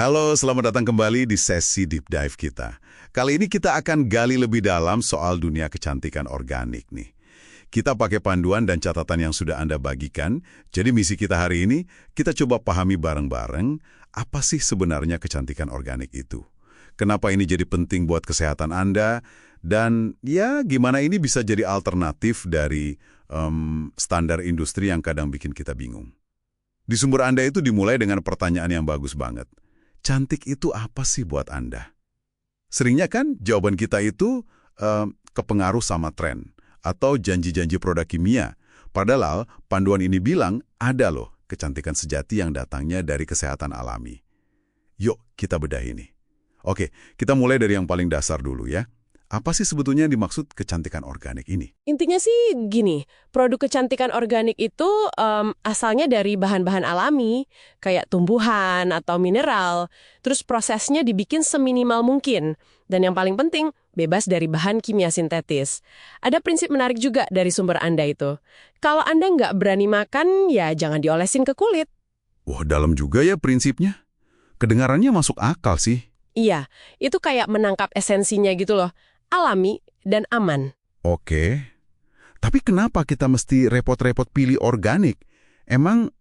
Halo, selamat datang kembali di sesi Deep Dive kita. Kali ini kita akan gali lebih dalam soal dunia kecantikan organik nih. Kita pakai panduan dan catatan yang sudah Anda bagikan, jadi misi kita hari ini, kita coba pahami bareng-bareng apa sih sebenarnya kecantikan organik itu. Kenapa ini jadi penting buat kesehatan Anda, dan ya gimana ini bisa jadi alternatif dari standar industri yang kadang bikin kita bingung. Di sumber Anda itu dimulai dengan pertanyaan yang bagus banget. Cantik itu apa sih buat Anda? Seringnya kan jawaban kita itu kepengaruh sama tren atau janji-janji produk kimia. Padahal panduan ini bilang ada loh kecantikan sejati yang datangnya dari kesehatan alami. Yuk kita bedah ini. Oke, kita mulai dari yang paling dasar dulu ya. Apa sih sebetulnya yang dimaksud kecantikan organik ini? Intinya sih gini, produk kecantikan organik itu asalnya dari bahan-bahan alami, kayak tumbuhan atau mineral, terus prosesnya dibikin seminimal mungkin. Dan yang paling penting, bebas dari bahan kimia sintetis. Ada prinsip menarik juga dari sumber Anda itu. Kalau Anda nggak berani makan, ya jangan diolesin ke kulit. Wah, dalam juga ya prinsipnya. Kedengarannya masuk akal sih. Iya, itu kayak menangkap esensinya gitu loh. Alami dan aman. Oke. Tapi kenapa kita mesti repot-repot pilih organik? Emang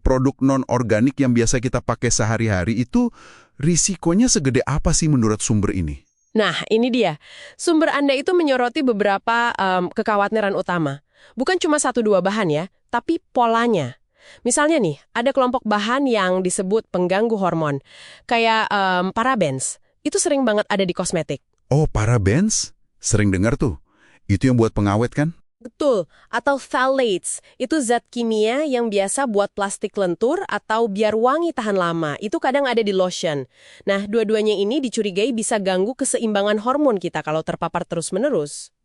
produk non-organik yang biasa kita pakai sehari-hari itu risikonya segede apa sih menurut sumber ini? Nah, ini dia. Sumber Anda itu menyoroti beberapa kekhawatiran utama. Bukan cuma 1-2 bahan ya, tapi polanya. Misalnya nih, ada kelompok bahan yang disebut pengganggu hormon, kayak parabens. Itu sering banget ada di kosmetik. Oh, parabens? Sering dengar tuh. Itu yang buat pengawet kan? Betul. Atau phthalates. Itu zat kimia yang biasa buat plastik lentur atau biar wangi tahan lama. Itu kadang ada di lotion. Nah, dua-duanya ini dicurigai bisa ganggu keseimbangan hormon kita kalau terpapar terus-menerus.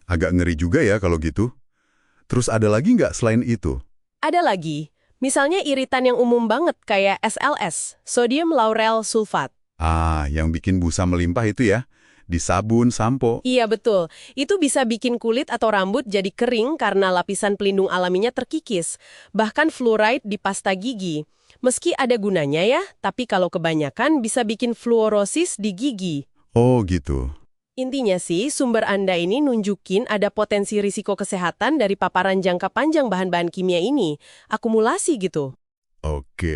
Agak ngeri juga ya kalau gitu. Terus ada lagi nggak selain itu? Ada lagi. Misalnya iritan yang umum banget kayak SLS, sodium lauryl sulfat. Yang bikin busa melimpah itu ya? Di sabun, sampo. Iya betul, itu bisa bikin kulit atau rambut jadi kering karena lapisan pelindung alaminya terkikis. Bahkan fluoride di pasta gigi. Meski ada gunanya ya, tapi kalau kebanyakan bisa bikin fluorosis di gigi. Oh gitu. Intinya sih, sumber Anda ini nunjukin ada potensi risiko kesehatan dari paparan jangka panjang bahan-bahan kimia ini. Akumulasi gitu. Oke.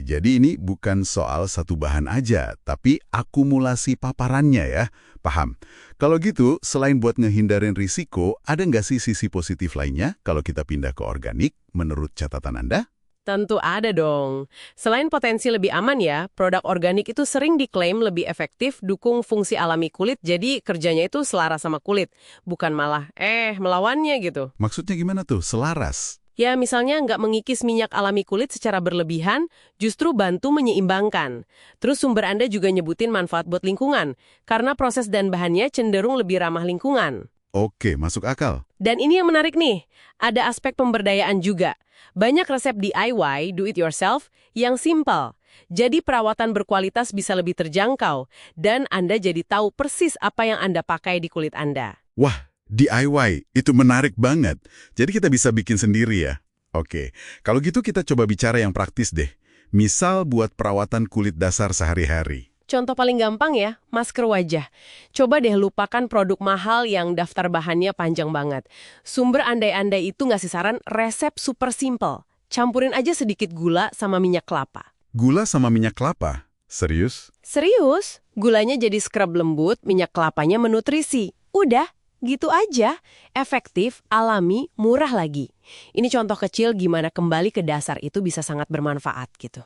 Jadi ini bukan soal satu bahan aja, tapi akumulasi paparannya ya. Paham. Kalau gitu, selain buat ngehindarin risiko, ada nggak sih sisi positif lainnya kalau kita pindah ke organik menurut catatan Anda? Tentu ada dong. Selain potensi lebih aman ya, produk organik itu sering diklaim lebih efektif dukung fungsi alami kulit, jadi kerjanya itu selaras sama kulit. Bukan malah, melawannya gitu. Maksudnya gimana tuh? Selaras? Ya, misalnya nggak mengikis minyak alami kulit secara berlebihan, justru bantu menyeimbangkan. Terus sumber Anda juga nyebutin manfaat buat lingkungan, karena proses dan bahannya cenderung lebih ramah lingkungan. Oke, masuk akal. Dan ini yang menarik nih, ada aspek pemberdayaan juga. Banyak resep DIY, do it yourself, yang simple. Jadi perawatan berkualitas bisa lebih terjangkau, dan Anda jadi tahu persis apa yang Anda pakai di kulit Anda. Wah, DIY, itu menarik banget. Jadi kita bisa bikin sendiri ya? Oke, kalau gitu kita coba bicara yang praktis deh. Misal buat perawatan kulit dasar sehari-hari. Contoh paling gampang ya, masker wajah. Coba deh lupakan produk mahal yang daftar bahannya panjang banget. Sumber andai-andai itu ngasih saran resep super simple. Campurin aja sedikit gula sama minyak kelapa. Gula sama minyak kelapa? Serius? Serius? Gulanya jadi scrub lembut, minyak kelapanya menutrisi. Udah. Gitu aja, efektif, alami, murah lagi. Ini contoh kecil gimana kembali ke dasar itu bisa sangat bermanfaat gitu.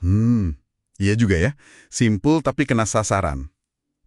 Iya juga ya. Simple tapi kena sasaran.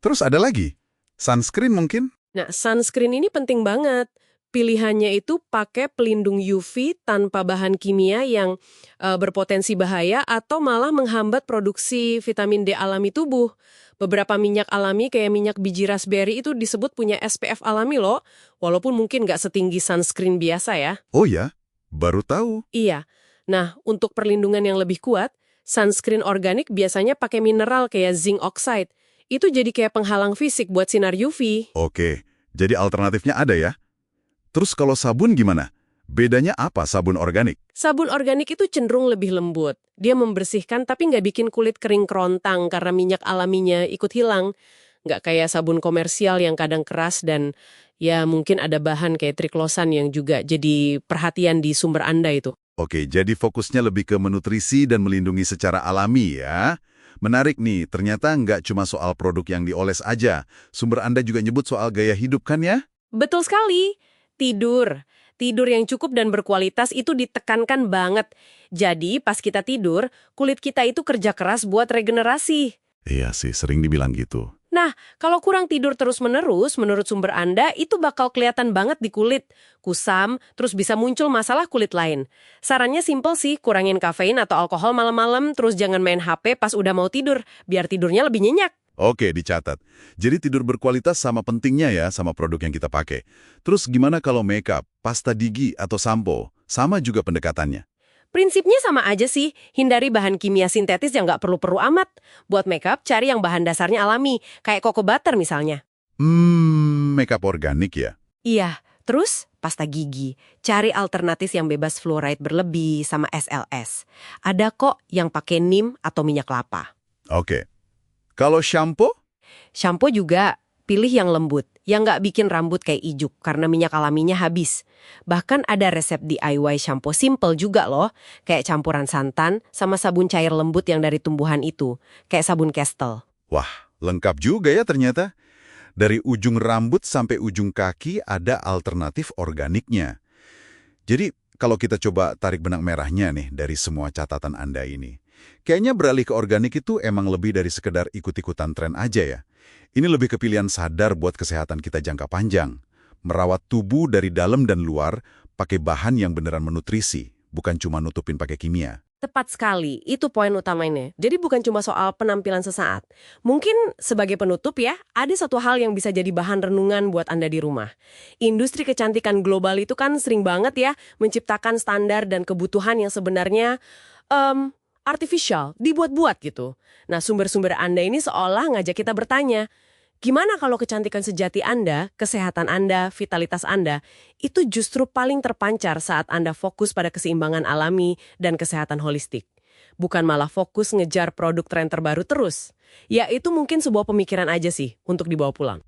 Terus ada lagi? Sunscreen mungkin? Nah, sunscreen ini penting banget. Pilihannya itu pakai pelindung UV tanpa bahan kimia yang berpotensi bahaya atau malah menghambat produksi vitamin D alami tubuh. Beberapa minyak alami kayak minyak biji raspberry itu disebut punya SPF alami loh, walaupun mungkin nggak setinggi sunscreen biasa ya. Oh ya? Baru tahu. Iya. Nah, untuk perlindungan yang lebih kuat, sunscreen organik biasanya pakai mineral kayak zinc oxide. Itu jadi kayak penghalang fisik buat sinar UV. Oke, jadi alternatifnya ada ya? Terus kalau sabun gimana? Bedanya apa sabun organik? Sabun organik itu cenderung lebih lembut. Dia membersihkan tapi nggak bikin kulit kering kerontang karena minyak alaminya ikut hilang. Nggak kayak sabun komersial yang kadang keras dan ya mungkin ada bahan kayak triklosan yang juga jadi perhatian di sumber Anda itu. Oke, jadi fokusnya lebih ke menutrisi dan melindungi secara alami ya. Menarik nih, ternyata nggak cuma soal produk yang dioles aja. Sumber Anda juga nyebut soal gaya hidup kan ya? Betul sekali. Tidur. Tidur yang cukup dan berkualitas itu ditekankan banget. Jadi pas kita tidur, kulit kita itu kerja keras buat regenerasi. Iya sih, sering dibilang gitu. Nah, kalau kurang tidur terus-menerus, menurut sumber Anda, itu bakal kelihatan banget di kulit. Kusam, terus bisa muncul masalah kulit lain. Sarannya simpel sih, kurangin kafein atau alkohol malam-malam, terus jangan main HP pas udah mau tidur, biar tidurnya lebih nyenyak. Oke, dicatat. Jadi tidur berkualitas sama pentingnya ya sama produk yang kita pakai. Terus gimana kalau makeup, pasta gigi, atau sampo? Sama juga pendekatannya. Prinsipnya sama aja sih, hindari bahan kimia sintetis yang nggak perlu-perlu amat. Buat makeup, cari yang bahan dasarnya alami, kayak cocoa butter misalnya. Makeup organik ya? Iya, terus pasta gigi. Cari alternatif yang bebas fluoride berlebih sama SLS. Ada kok yang pakai neem atau minyak kelapa. Oke. Kalau shampoo? Shampoo juga pilih yang lembut, yang nggak bikin rambut kayak ijuk karena minyak alaminya habis. Bahkan ada resep DIY shampoo simple juga loh, kayak campuran santan sama sabun cair lembut yang dari tumbuhan itu, kayak sabun Kestel. Wah, lengkap juga ya ternyata. Dari ujung rambut sampai ujung kaki ada alternatif organiknya. Jadi, kalau kita coba tarik benang merahnya nih dari semua catatan Anda ini, kayaknya beralih ke organik itu emang lebih dari sekedar ikut-ikutan tren aja ya. Ini lebih ke pilihan sadar buat kesehatan kita jangka panjang. Merawat tubuh dari dalam dan luar pakai bahan yang beneran menutrisi, bukan cuma nutupin pakai kimia. Tepat sekali, itu poin utamanya. Jadi bukan cuma soal penampilan sesaat. Mungkin sebagai penutup ya, ada satu hal yang bisa jadi bahan renungan buat Anda di rumah. Industri kecantikan global itu kan sering banget ya menciptakan standar dan kebutuhan yang sebenarnya artificial, dibuat-buat gitu. Nah, sumber-sumber Anda ini seolah ngajak kita bertanya, gimana kalau kecantikan sejati Anda, kesehatan Anda, vitalitas Anda, itu justru paling terpancar saat Anda fokus pada keseimbangan alami dan kesehatan holistik. Bukan malah fokus ngejar produk tren terbaru terus. Ya, itu mungkin sebuah pemikiran aja sih untuk dibawa pulang.